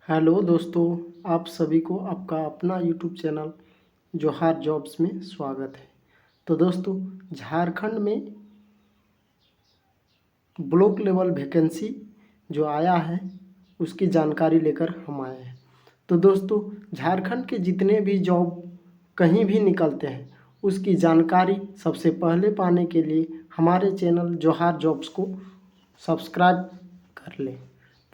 Hello दोस्तों, आप सभी को आपका अपना यूट्यूब चैनल जोहार जॉब्स में स्वागत है। तो दोस्तों, झारखंड में ब्लॉक लेवल वैकेंसी जो आया है उसकी जानकारी लेकर हम आए हैं। तो दोस्तों, झारखंड के जितने भी जॉब कहीं भी निकलते हैं उसकी जानकारी सबसे पहले पाने के लिए हमारे चैनल जोहार जॉब्स को सब्सक्राइब कर लें।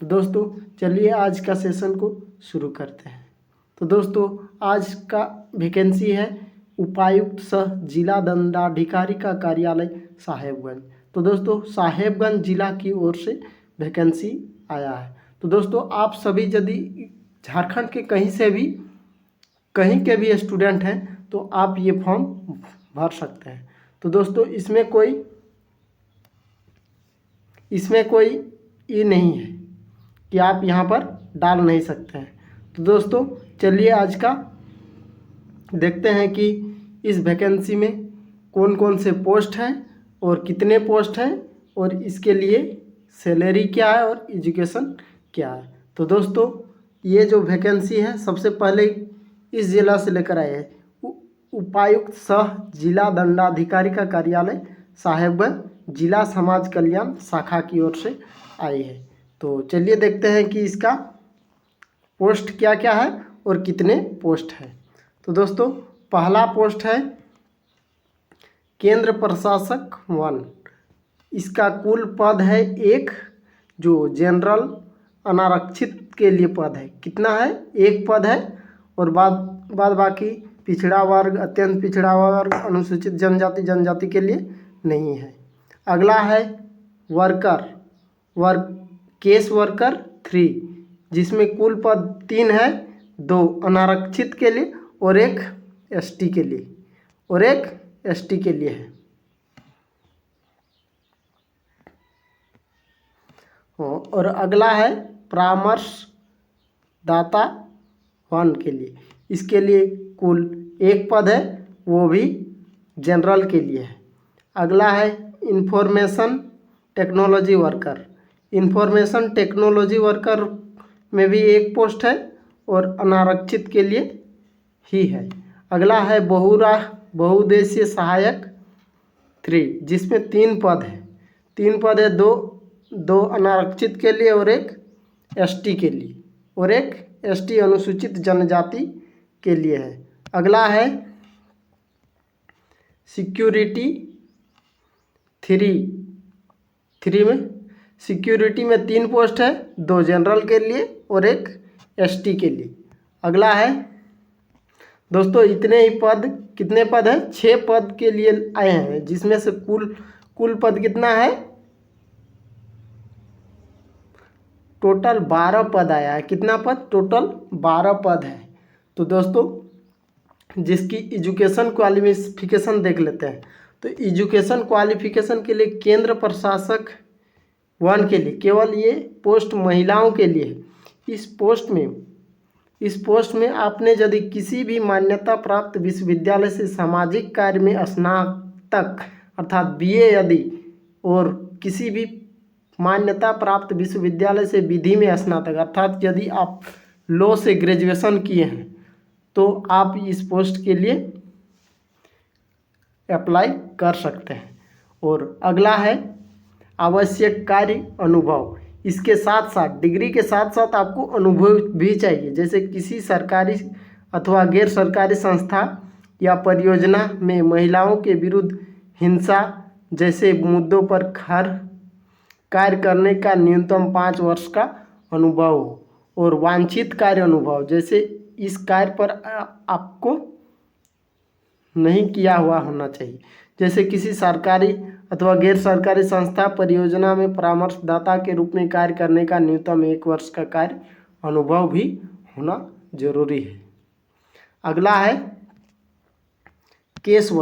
तो दोस्तों, चलिए आज का सेशन को शुरू करते हैं। तो दोस्तों, आज का वैकेंसी है उपायुक्त सह जिला दंडाधिकारी का कार्यालय साहेबगंज। तो दोस्तों, साहेबगंज जिला की ओर से वैकेंसी आया है। तो दोस्तों, आप सभी यदि झारखंड के कहीं से भी कहीं के भी स्टूडेंट हैं तो आप ये फॉर्म भर सकते हैं। तो दोस्तों, इसमें कोई ये नहीं है कि आप यहाँ पर डाल नहीं सकते हैं। तो दोस्तों, चलिए आज का देखते हैं कि इस वैकेंसी में कौन कौन से पोस्ट हैं और कितने पोस्ट हैं और इसके लिए सैलरी क्या है और एजुकेशन क्या है। तो दोस्तों, ये जो वैकेंसी है सबसे पहले इस जिला से लेकर आए हैं, उपायुक्त सह जिला दंडाधिकारी का कार्यालय साहेबगंज जिला समाज कल्याण शाखा की ओर से आई है। तो चलिए देखते हैं कि इसका पोस्ट क्या क्या है और कितने पोस्ट हैं। तो दोस्तों, पहला पोस्ट है केंद्र प्रशासक 1। इसका कुल पद है 1, जो जनरल अनारक्षित के लिए पद है। कितना है? 1 पद है और बाद बाकी पिछड़ा वर्ग, अत्यंत पिछड़ा वर्ग, अनुसूचित जनजाति के लिए नहीं है। अगला है केस वर्कर 3, जिसमें कुल पद 3 है, 2 अनारक्षित के लिए और 1 एसटी के लिए है। और अगला है परामर्शदाता 1 के लिए। इसके लिए कुल 1 पद है, वो भी जनरल के लिए है। अगला है इंफॉर्मेशन टेक्नोलॉजी वर्कर में भी 1 पोस्ट है और अनारक्षित के लिए ही है। अगला है बहुउद्देशीय सहायक 3, जिसमें 3 पद है। 3 पद है, 2 अनारक्षित के लिए और 1 एसटी के लिए और 1 एसटी अनुसूचित जनजाति के लिए है। अगला है सिक्योरिटी 3 में 3 पोस्ट है, 2 जनरल के लिए और 1 एसटी के लिए। अगला है दोस्तों, इतने ही पद, कितने पद हैं? 6 पद के लिए आए हैं, जिसमें से कुल पद कितना है? टोटल 12 पद आया है। कितना पद? टोटल 12 पद है। तो दोस्तों, जिसकी एजुकेशन क्वालिफिकेशन देख लेते हैं। तो एजुकेशन क्वालिफिकेशन के लिए केंद्र प्रशासक 1 के लिए केवल ये पोस्ट महिलाओं के लिए है। इस पोस्ट में आपने यदि किसी भी मान्यता प्राप्त विश्वविद्यालय से सामाजिक कार्य में स्नातक अर्थात बीए यदि, और किसी भी मान्यता प्राप्त विश्वविद्यालय से विधि में स्नातक अर्थात यदि आप लॉ से ग्रेजुएशन किए हैं तो आप इस पोस्ट के लिए अप्लाई कर सकते हैं। और अगला है आवश्यक कार्य अनुभव। इसके साथ साथ डिग्री के साथ साथ आपको अनुभव भी चाहिए, जैसे किसी सरकारी अथवा गैर सरकारी संस्था या परियोजना में महिलाओं के विरुद्ध हिंसा जैसे मुद्दों पर कार्य करने का न्यूनतम 5 वर्ष का अनुभव हो। और वांछित कार्य अनुभव, जैसे इस कार्य पर आपको नहीं किया हुआ होना चाहिए, जैसे किसी सरकारी अथवा गैर सरकारी संस्था परियोजना में परामर्शदाता के रूप में कार्य करने का न्यूनतम 1 वर्ष का कार्य अनुभव भी होना जरूरी है। अगला है केस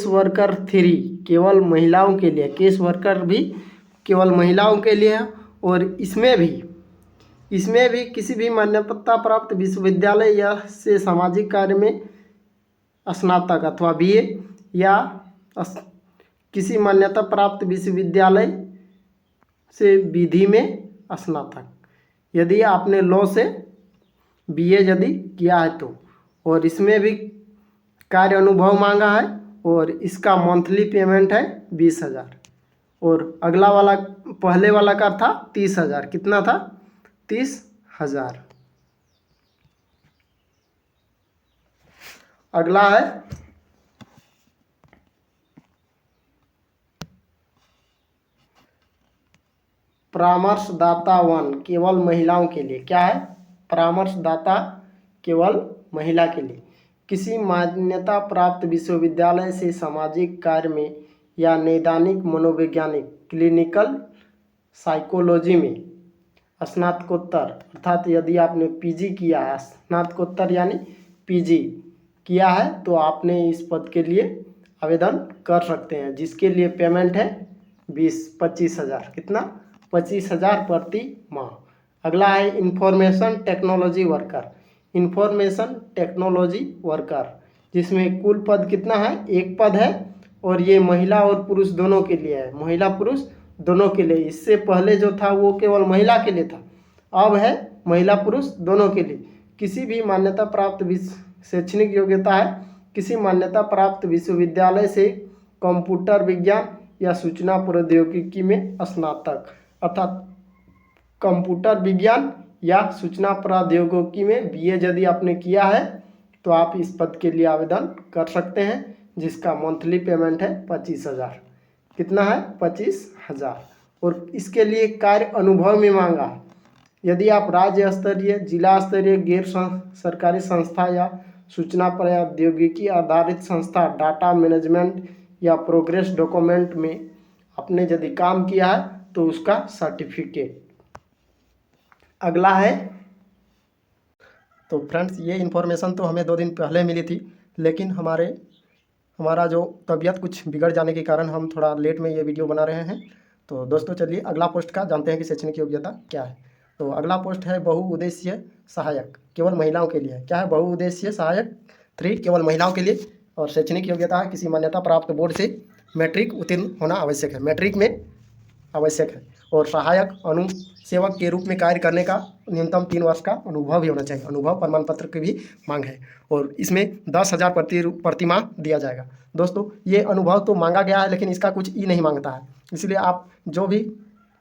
वर्कर 3, केवल महिलाओं के लिए। केस वर्कर भी केवल महिलाओं के लिए है और इसमें भी किसी भी मान्यता प्राप्त विश्वविद्यालय या से सामाजिक कार्य में स्नातक अथवा बीए या किसी मान्यता प्राप्त विश्वविद्यालय से विधि में स्नातक, यदि आपने लॉ से BA यदि किया है तो। और इसमें भी कार्य अनुभव मांगा है और इसका मंथली पेमेंट है 20,000। और अगला वाला पहले वाला का था 30,000। कितना था? 30,000। अगला है परामर्शदाता 1 केवल महिलाओं के लिए। क्या है? परामर्शदाता केवल महिला के लिए। किसी मान्यता प्राप्त विश्वविद्यालय से सामाजिक कार्य में या नैदानिक मनोवैज्ञानिक क्लिनिकल साइकोलॉजी में स्नातकोत्तर, अर्थात यदि आपने PG किया है, स्नातकोत्तर यानी PG किया है, तो आपने इस पद के लिए आवेदन कर सकते हैं, जिसके लिए पेमेंट है 25,000। कितना? 25,000 प्रति माह। अगला है information technology worker. Information technology worker, जिसमें कुल पद कितना है? 1 पद है और ये महिला और पुरुष दोनों के लिए है। महिला पुरुष दोनों के लिए। इससे पहले जो था वो केवल महिला के लिए था, अब है महिला पुरुष दोनों के लिए। किसी भी मान्यता प्राप्त शैक्षणिक योग्यता है किसी मान्यता प्राप्त विश्वविद्यालय से कंप्यूटर विज्ञान या सूचना प्रौद्योगिकी में स्नातक, अर्थात कंप्यूटर विज्ञान या सूचना प्रौद्योगिकी में BA यदि आपने किया है तो आप इस पद के लिए आवेदन कर सकते हैं, जिसका मंथली पेमेंट है 25,000। कितना है? 25,000। और इसके लिए कार्य अनुभव में मांगा है। यदि आप राज्य स्तरीय, जिला स्तरीय, गैर सरकारी संस्था या सूचना प्रौद्योगिकी आधारित संस्था, डाटा मैनेजमेंट या प्रोग्रेस डॉक्यूमेंट में आपने यदि काम किया है तो उसका सर्टिफिकेट। अगला है, तो फ्रेंड्स ये इन्फॉर्मेशन तो हमें 2 दिन पहले मिली थी, लेकिन हमारा जो तबीयत कुछ बिगड़ जाने के कारण हम थोड़ा लेट में ये वीडियो बना रहे हैं। तो दोस्तों चलिए अगला पोस्ट का जानते हैं कि शैक्षणिक योग्यता क्या है। तो अगला पोस्ट है बहुउद्देशीय सहायक, केवल महिलाओं के लिए। क्या है? बहुउद्देशीय सहायक 3 केवल महिलाओं के लिए। और शैक्षणिक योग्यता है किसी मान्यता प्राप्त बोर्ड से मैट्रिक उत्तीर्ण होना आवश्यक है, मैट्रिक में आवश्यक है। और सहायक अनुसेवक के रूप में कार्य करने का न्यूनतम 3 वर्ष का अनुभव भी होना चाहिए। अनुभव प्रमाण पत्र की भी मांग है और इसमें 10,000 प्रति माह दिया जाएगा। दोस्तों ये अनुभव तो मांगा गया है, लेकिन इसका कुछ नहीं मांगता है, इसलिए आप जो भी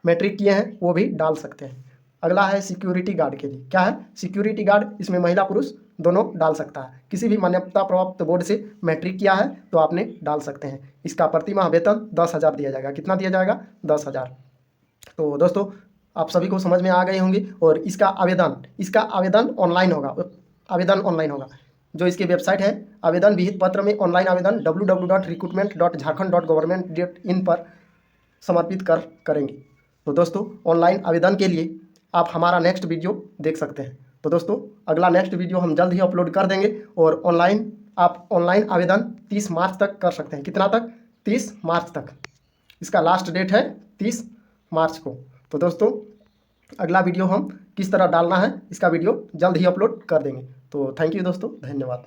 मैट्रिक किए हैं वो भी डाल सकते हैं। अगला है सिक्योरिटी गार्ड के लिए। क्या है? सिक्योरिटी गार्ड, इसमें महिला पुरुष दोनों डाल सकता है। किसी भी मान्यता प्राप्त बोर्ड से मैट्रिक किया है तो आपने डाल सकते हैं। इसका प्रति माह वेतन 10,000 दिया जाएगा। कितना दिया जाएगा? 10,000। तो दोस्तों आप सभी को समझ में आ गई होंगी। और इसका आवेदन ऑनलाइन होगा। आवेदन ऑनलाइन होगा। जो इसकी वेबसाइट है, आवेदन विहित पत्र में ऑनलाइन आवेदन www.recruitment.jharkhand.gov.in पर समर्पित करेंगे। तो दोस्तों ऑनलाइन आवेदन के लिए आप हमारा नेक्स्ट वीडियो देख सकते हैं। तो दोस्तों अगला नेक्स्ट वीडियो हम जल्द ही अपलोड कर देंगे। और आप ऑनलाइन आवेदन 30 मार्च तक कर सकते हैं। कितना तक? 30 मार्च तक। इसका लास्ट डेट है 30 मार्च को। तो दोस्तों अगला वीडियो हम किस तरह डालना है इसका वीडियो जल्द ही अपलोड कर देंगे। तो थैंक यू दोस्तों, धन्यवाद।